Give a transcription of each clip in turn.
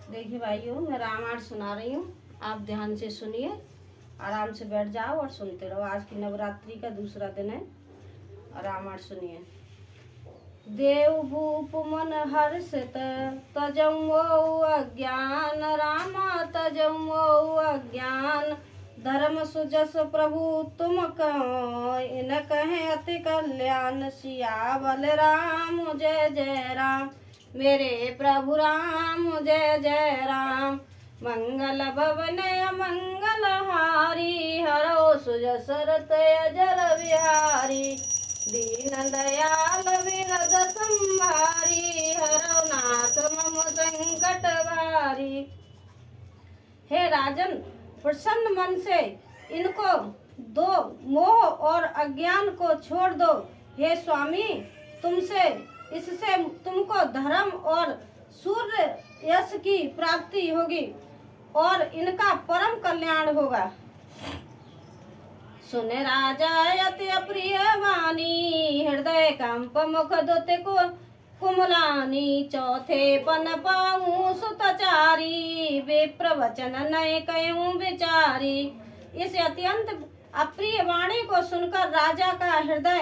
देखिए भाइयों, मैं रामायण सुना रही हूँ। आप ध्यान से सुनिए, आराम से बैठ जाओ और सुनते रहो। आज की नवरात्रि का दूसरा दिन है और रामायण सुनिए। देव भूप मन हर्षित तजमो अज्ञान, रामा तजमो अज्ञान। धर्म सुजस प्रभु तुम कहो, इन कहे अति कल्याण। सिया बल राम जय जय राम, मेरे प्रभु राम जय जय राम। मंगल भवन मंगल हारी, हरो सुजसरत अजर बिहारी। दीन दयाल विरद संभारी, हरो नाथ मम संकट भारी। हे राजन, प्रसन्न मन से इनको दो, मोह और अज्ञान को छोड़ दो। हे स्वामी, इससे तुमको धर्म और सूर्य यश की प्राप्ति होगी और इनका परम कल्याण होगा। सुने राजा अति अप्रिय वाणी, हृदय कंप मुख दोते को कुमलानी। चौथे पन पाऊं सुतचारी, विप्र वचन नय कहूं विचारी। इस अत्यंत अप्रिय वाणी को सुनकर राजा का हृदय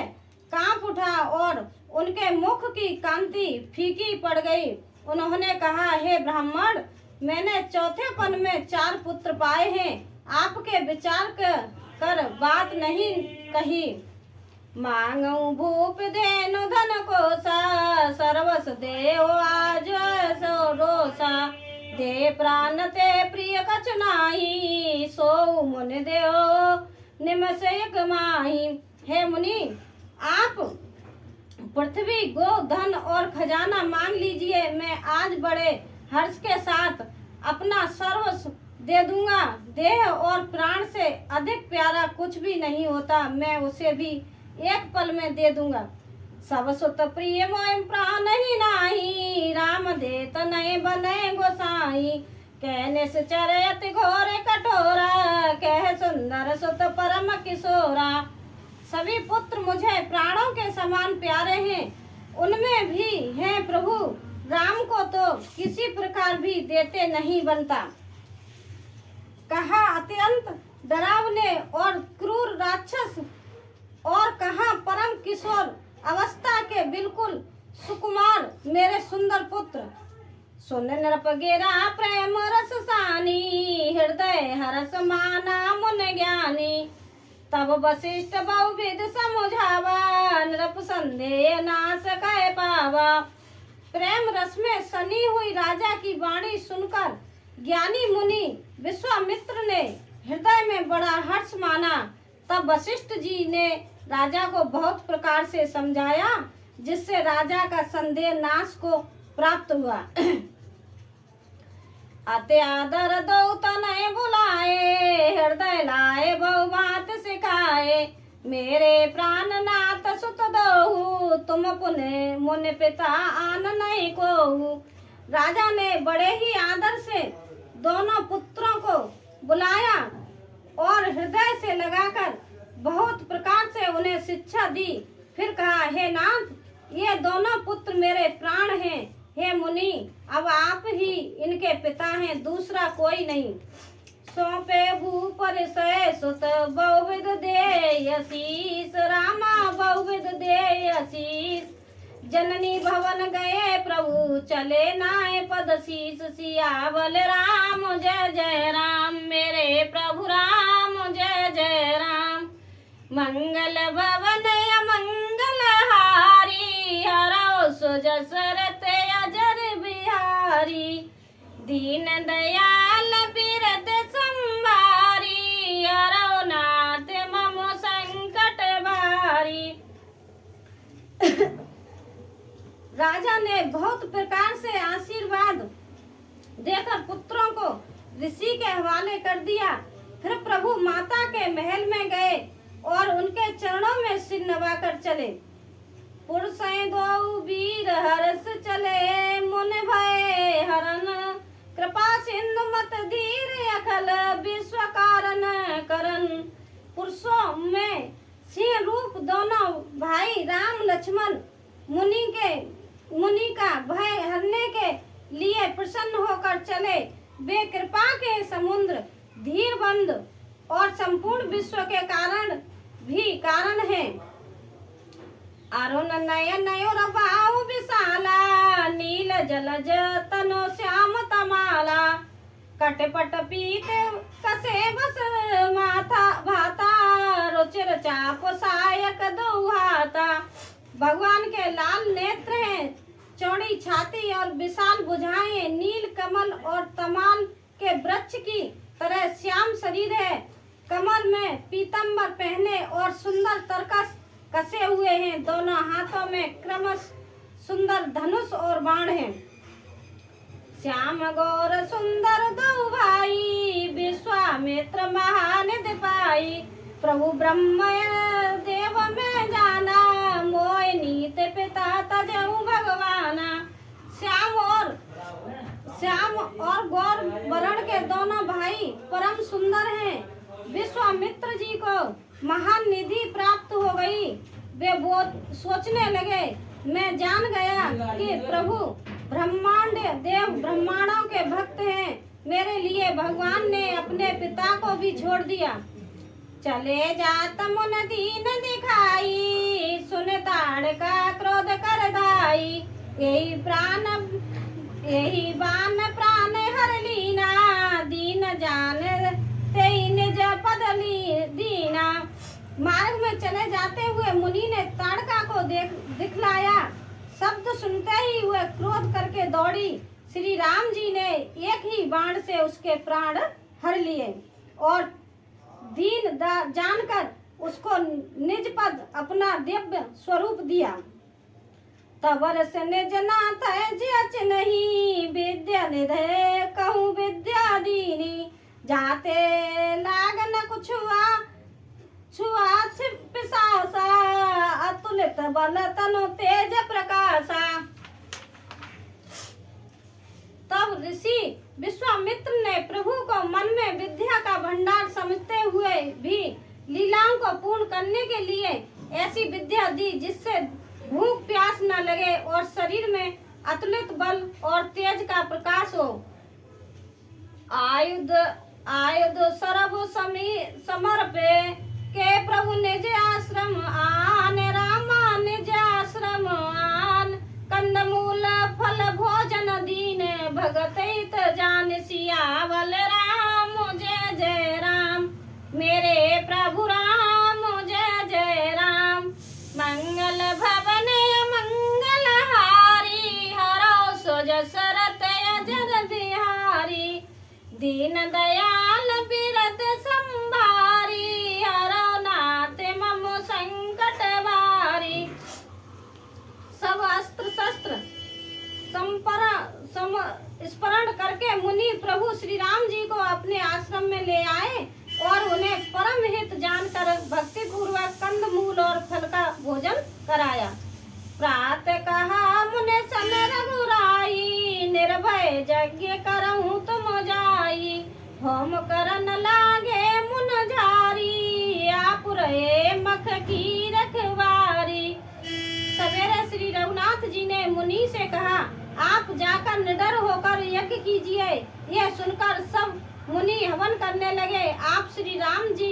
कांप उठा और उनके मुख की कांति फीकी पड़ गई। उन्होंने कहा, हे ब्राह्मण, मैंने चौथे पन में 4 पुत्र पाए हैं। आपके विचार कर बात नहीं कही। मांगू भूप देनु धन कोसा, सर्वस देव आज सो रोसा। दे प्राण ते प्रिय कछ नाही, सो मुनि देव निमस एक माही। हे मुनि, आप पृथ्वी, गो, धन और खजाना मांग लीजिए। मैं आज बड़े हर्ष के साथ अपना सर्वस्व दे दूंगा। देह और प्राण से अधिक प्यारा कुछ भी नहीं होता, मैं उसे भी एक पल में दे दूंगा। सब सुत प्रिय मोय प्राण ही नाही, राम देत नय बने गोसाई। कहने से चरे अति घोर कठोरा, कह सुंदर सुत परम किशोरा। सभी पुत्र मुझे प्राणों के समान प्यारे हैं, उनमें भी हैं प्रभु। राम को तो किसी प्रकार भी देते नहीं बनता। कहा अत्यंत डरावने और क्रूर राक्षस, और कहा परम किशोर अवस्था के बिल्कुल सुकुमार मेरे सुंदर पुत्र। सुन नरपगेरा प्रेम रस सानी, हृदय हरस माना मुन ज्ञानी। तब वशिष्ठ बहुविध समझावा, नृप संदेह नाश कह पावा। प्रेम रस में सनी हुई राजा की वाणी सुनकर ज्ञानी मुनि विश्वामित्र ने हृदय में बड़ा हर्ष माना। तब वशिष्ठ जी ने राजा को बहुत प्रकार से समझाया, जिससे राजा का संदेह नाश को प्राप्त हुआ। अति आदर दो तनय बुलाए, हृदय लाए बहु बात सिखाए। मेरे प्राण नाथ सुत दहु, तुम पुने मुनि पिता आन नहीं कोहु। राजा ने बड़े ही आदर से दोनों पुत्रों को बुलाया और हृदय से लगाकर बहुत प्रकार से उन्हें शिक्षा दी। फिर कहा, हे नाथ, ये दोनों पुत्र मेरे प्राण हैं। हे मुनि, अब आप ही इनके पिता हैं, दूसरा कोई नहीं। सौंपे भूपर सय सुत, बहुविध दे शीस। रामा बहुविध दे शीस। जननी भवन गए प्रभु, चले नाय पद शीस। सियावल राम जय जय राम, मेरे प्रभु राम जय जय राम। मंगल भवन मंगल हारी, हरो सुजसरत अजर बिहारी। दीन दयाल बिरद संभारी, हरो नाथ मम संकट भारी। राजा ने बहुत प्रकार से आशीर्वाद देकर पुत्रों को ऋषि के हवाले कर दिया। फिर प्रभु माता के महल में गए और उनके चरणों में सिर नवाकर चले। पुरुषै दो वीर हर्ष चले, मुन भय हरन। कृपा सिंधु मत धीर अखल, विश्व कारण करन। पुरुषों में सिंह रूप दोनों भाई राम लक्ष्मण मुनि का भय हरने के लिए प्रसन्न होकर पर चले वे कृपा के समुद्र धीर बंद और संपूर्ण विश्व के कारण भी कारण है। अरुण नयन बाहु विशाला नील जलज तनो श्याम तमाला कटपट पीत कसे बस माथा भाता रुचिर चाप सायक दुहाता। भगवान के लाल नेत्र हैं, चौड़ी छाती और विशाल भुजाएं, नील कमल और तमाल के वृक्ष की तरह श्याम शरीर है। कमर में पीतंबर पहने और सुंदर तरकस कसे हुए हैं। दोनों हाथों में क्रमश सुंदर धनुष और बाण हैं। श्याम गौर सुंदर दो भाई विश्वामित्र महानिधि पाई। प्रभु ब्रह्म देव में जाना मोय नीत पिता तजऊ भगवाना। श्याम और गौर वर्ण के दोनों भाई परम सुंदर हैं। विश्वामित्र जी को महान निधि प्राप्त हो गई। वे बहुत सोचने लगे, मैं जान गया कि प्रभु ब्रह्मांड देव ब्रह्मांडों के भक्त हैं। मेरे लिए भगवान ने अपने पिता को भी छोड़ दिया। चले जात मुन दीन दिखाई सुन ताड़ का क्रोध कर दाई। यही बान प्राण हर लीना दीन जान तेई निज पद दीना। मार्ग में चले जाते हुए मुनि ने ताड़का को दिखलाया। शब्द सुनते ही वह क्रोध करके दौड़ी। श्री राम जी ने एक ही बाण से उसके प्राण हर लिए और दीन जानकर उसको निज पद अपना दिव्य स्वरूप दिया। तबर से निज नाथ जच नहीं विद्या निधे कहूँ विद्या दीनी। जाते लागन कुछुआ छुआ पिशासा अतुलित बल तनु तेज प्रकाशा। तब ऋषि विश्वामित्र ने प्रभु को मन में विद्या का भंडार समझते हुए भी लीलाओं को पूर्ण करने के लिए ऐसी विद्या दी जिससे भूख प्यास न लगे और शरीर में अतुलित बल और तेज का प्रकाश हो। आयुध सर्व समर्पे के प्रभु निज आश्रम आन रामा निज आश्रम आन। कंदमूल फल भोजन दीन भगत हित जान सियावल राम जय जय राम। मेरे प्रभु राम जय जय राम। मंगल भवन मंगल हारी हरो सुज सरत अजर बिहारी। दीन दयाल बिरद संभारी हरो नाथ मम संकट भारी। सब अस्त्र शस्त्र स्मरण करके मुनि प्रभु श्री राम जी को अपने आश्रम में ले आए और उन्हें परम हित जानकर भक्ति पूर्वक कंद मूल और फल का भोजन कराया। प्रातः कहा मुने सन रघुराई निर्भय यज्ञ करऊं तुम जाई। होम करन लागे मुन झारी आप रहे मख की रखवारी। सवेरे श्री रघुनाथ जी ने मुनि से कहा, आप जाकर निडर होकर यज्ञ कीजिए। यह सुनकर सब मुनि हवन करने लगे। आप श्री राम जी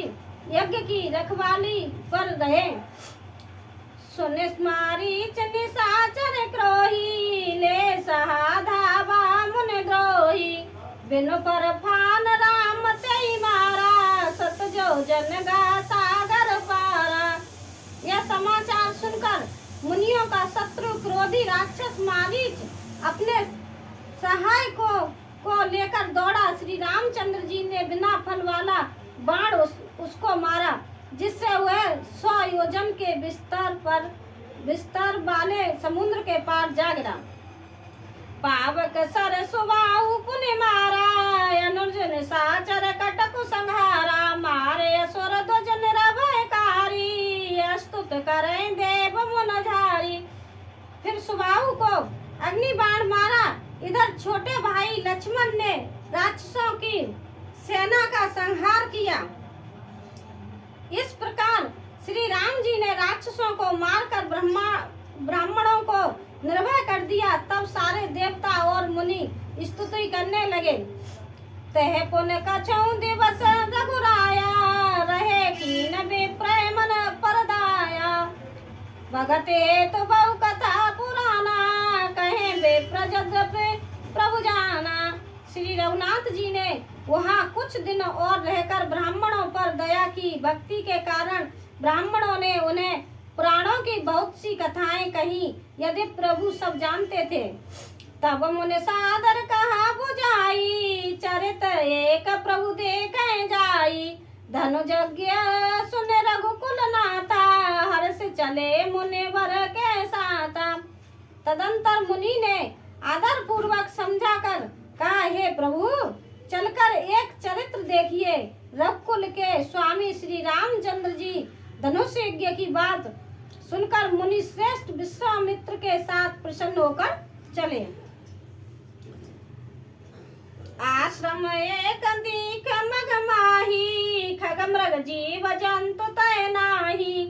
यज्ञ की रखवाली पर रहे। सुनिस्मारी निशाचर क्रोही ले सहाधावा मुन द्रोही। बिनु पर फान राम तेई मारा सत जो जन गा सागर पारा। यह समाचार सुनकर मुनियों का शत्रु क्रोधी राक्षस मारीच अपने सहाय को लेकर दौड़ा। श्री रामचंद्र जी ने बिना फल वाला बाण उसको मारा जिससे वह 100 योजन के विस्तार वाले समुद्र के पार जा गिरा। पावक सर सुबाहु पुनि मारा अनुज साचर कटकु संहारा। मारे असुर ध्वज निरभयकारी अस्तुत करें देव मुनझारी। फिर सुबाहु को अग्नि बाण मारा। इधर छोटे भाई लक्ष्मण ने राक्षसों की सेना का संहार किया। इस प्रकार श्री राम जी ने राक्षसों को मारकर ब्राह्मणों को निर्भय कर दिया। तब सारे देवता और मुनि स्तुति करने लगे। तह पुन कछऊ दिवस रघुराया, रहे कीन विप्रय मन परदाया। भगते तो बहु कथा पुराना, कहे विप्र जद्यपि प्रभु जाना। श्री रघुनाथ जी ने वहाँ कुछ दिन और रहकर ब्राह्मणों पर दया की। भक्ति के कारण ब्राह्मणों ने उन्हें पुराणों की बहुत सी कथाएं कही। यदि प्रभु सब जानते थे। तब मुनि सादर कहा बुझाई, चरित एक प्रभु देखे जाई। धनु यज्ञ सुने रघुकुल नाथा, हर्ष चले मुनिवर के साथा। तदंतर मुनि ने आदर पूर्वक समझाकर कहा, हे प्रभु चलकर एक चरित्र देखिए। रघुकुल के स्वामी श्री रामचंद्र जी धनुष यज्ञ की बात सुनकर मुनि श्रेष्ठ विश्वामित्र के साथ प्रसन्न होकर चले। आश्रम एक दीख मग माही, खग मृग जीव जंतु तय नाही।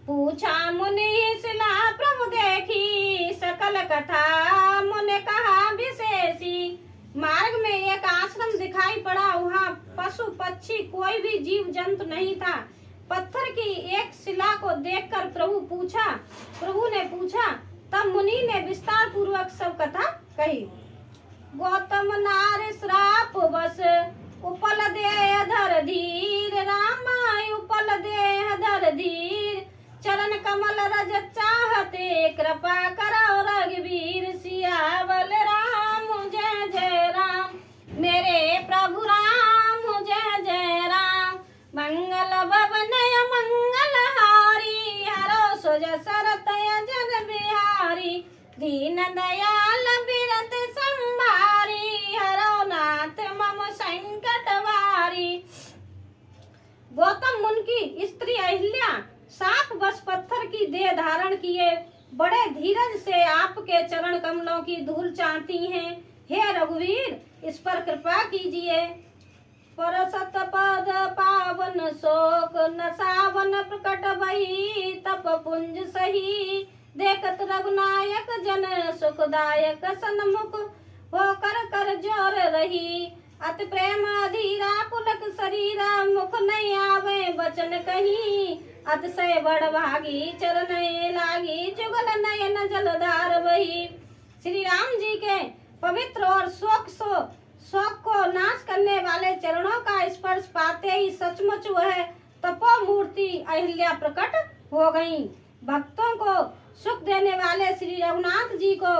पूछा मुनि शिला प्रभु देखी, सकल कथा मुनि कहा विशेषी। मार्ग में एक आश्रम दिखाई पड़ा। वहाँ पशु पक्षी कोई भी जीव जंतु नहीं था। पत्थर की एक शिला को देखकर प्रभु ने पूछा। तब मुनि ने विस्तार पूर्वक सब कथा कही। गौतम नार श्राप बस उपल देह धर धीर, रामाय उपल देह धर धीर। चरण कमल रज चाहते, कृपा करो रघुवीर। सियावल राम जय जय राम, मेरे प्रभु राम जय जय राम। मंगल भवन मंगल हारी, हरो सुज सरत जन बिहारी। दीन दयाल बिरत संभारी, हरो नाथ मम संकट वारी। गौतम मुनि की स्त्री अहिल्या साप बस पत्थर की देह धारण किए बड़े धीरज से आपके चरण कमलों की धूल चाहती हैं। हे रघुवीर इस पर कृपा कीजिए। परसत पद पावन शोक, नसावन प्रकट भई। तप पुंज सही देखत रघुनायक जन, सुखदायक सन्मुख होकर कर जोर रही। अति प्रेम अधीरा पुलक शरीरा, मुख नहीं आवे बचन कहीं। अतिशय बड़ भागी चरण लागी, जुगल नयन जलधार बही। श्री राम जी के पवित्र और शोक को नाश करने वाले चरणों का स्पर्श पाते ही सचमुच वह तपो मूर्ति अहिल्या प्रकट हो गई। भक्तों को सुख देने वाले श्री रघुनाथ जी को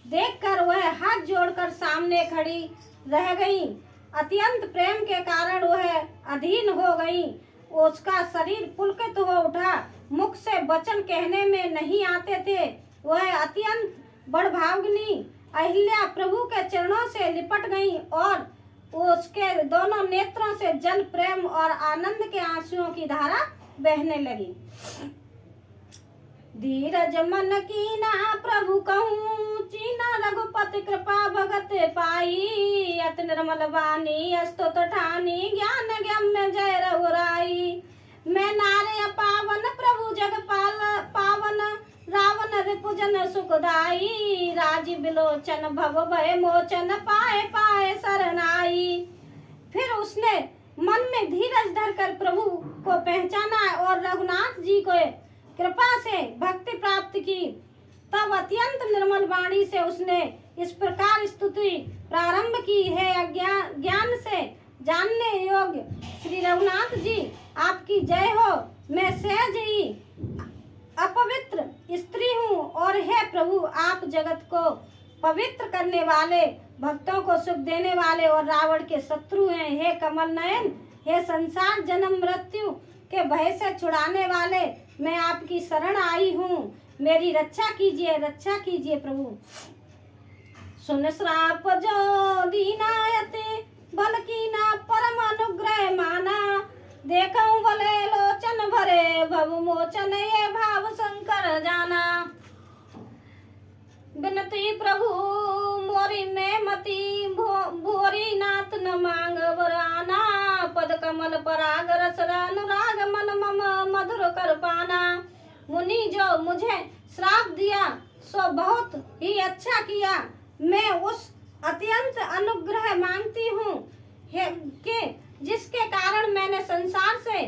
देखकर वह हाथ जोड़कर सामने खड़ी रह गई। अत्यंत प्रेम के कारण वह अधीन हो गई। उसका शरीर पुलकित हो उठा। मुख से वचन कहने में नहीं आते थे। वह अत्यंत बड़भागिनी अहिल्या प्रभु के चरणों से लिपट गई और उसके दोनों नेत्रों से जल प्रेम और आनंद के आंसुओं की धारा बहने लगी। धीरज मन कीना प्रभु कहूँ, चीना रघुपति कृपा भगत पाई। अति निर्मल वाणी अस्तुत ठानी, ज्ञान गम्य जय रघुराई। मैं नारे पावन प्रभु जगपाल पावन, रावण रिपुजन सुखदाई। राजी बिलोचन भव भय मोचन, पाए पाए शरणाई। फिर उसने मन में धीरज धरकर प्रभु को पहचाना और रघुनाथ जी को कृपा से भक्ति प्राप्त की। तब अत्यंत निर्मल वाणी से उसने इस प्रकार स्तुति प्रारंभ की। है ज्ञान से जानने योग्य श्री रघुनाथ जी आपकी जय हो। मैं सहज ही अपवित्र स्त्री हूँ और हे प्रभु आप जगत को पवित्र करने वाले, भक्तों को सुख देने वाले और रावण के शत्रु हैं। हे कमल नयन, हे संसार जन्म मृत्यु के भय से छुड़ाने वाले, मैं आपकी शरण आई हूँ। मेरी रक्षा कीजिए प्रभु। सुन श्राप जो दीनायते, बल की ना परम अनुग्रह माना। देखऊं भले लोचन भरे, भव मोचन ये भाव शंकर जाना। बिनती प्रभु मोरी में मती, भोरी नाथ न मांग वराना। पद कमल पराग रस अनुराग, मन मम मधुर कर पाना। मुनि जो मुझे श्राप दिया सो बहुत ही अच्छा किया। मैं उस अत्यंत अनुग्रह मांगती हूँ कि जिसके कारण मैंने संसार से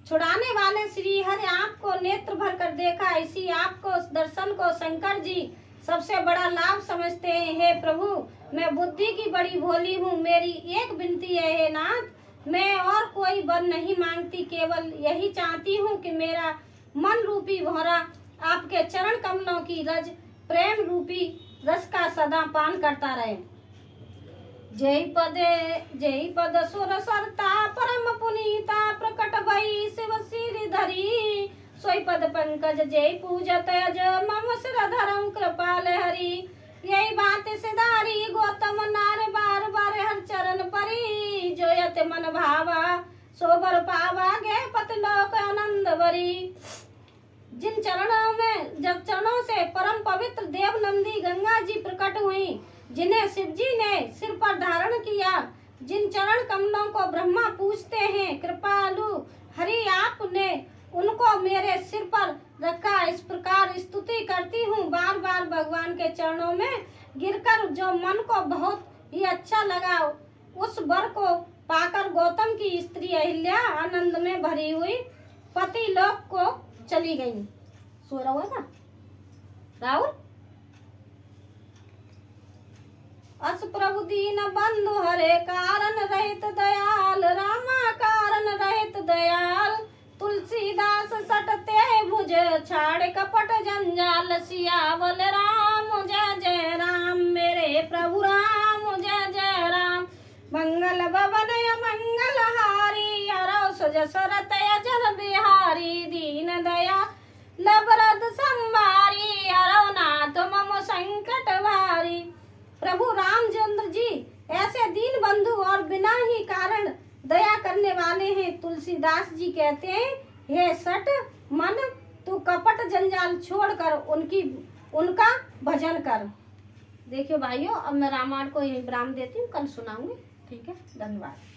छुड़ाने वाले श्री हरि आपको नेत्र भर कर देखा। इसी आपको दर्शन को शंकर जी सबसे बड़ा लाभ समझते हैं। हे प्रभु, मैं बुद्धि की बड़ी भोली हूँ, मेरी एक विनती है हे नाथ, मैं और कोई वर नहीं मांगती, केवल यही चाहती हूँ कि मेरा मन रूपी भौरा आपके चरण कमलों की रज प्रेम रूपी रस का सदा पान करता रहे। जय पद सुर सरता परम पुनीता प्रकट भई शिव सिर धरी। सोई पद पंकज जय पूजत अज मम सिर धरम कृपाल हरि। यही बात सिधारी गौतम नार बार बार हर चरण परी। जोयत मन भावा सोबर पावा गे पतलोक आनंद भरी। जिन चरणों में जब चरणों से परम पवित्र देव नंदी गंगा जी प्रकट हुई, जिन्हें शिव जी ने सिर पर धारण किया, जिन चरण कमलों को ब्रह्मा पूजते हैं, कृपालु हरि आपने उनको मेरे सिर पर रखा। इस प्रकार स्तुति करती हूँ बार बार भगवान के चरणों में गिरकर। जो मन को बहुत ही अच्छा लगा, उस वर को पाकर गौतम की स्त्री अहिल्या आनंद में भरी हुई पति लोक को चली गई। सो रहा हुआ ना राहुल। अस प्रभु दीन बंधु हरे कारण रहित दयाल। रामा कारण रहित दयाल। तुलसीदास सटते भुज छाड़ कपट जंजाल। सियावल राम जय जय राम, मेरे प्रभु राम जय जय राम। मंगल भवन मंगल हारी, हरौ सुजस रत अजर बिहारी। दीन दया लबरद संभारी, हरौ नाथ मम संकट भारी। प्रभु रामचंद्र जी ऐसे दीन बंधु और बिना ही कारण दया करने वाले हैं। तुलसीदास जी कहते हैं, हे सट मन, तू कपट जंजाल छोड़कर उनका भजन कर। देखियो भाइयों, अब मैं रामायण को यही विराम देती हूँ, कल सुनाऊंगी। ठीक है, धन्यवाद।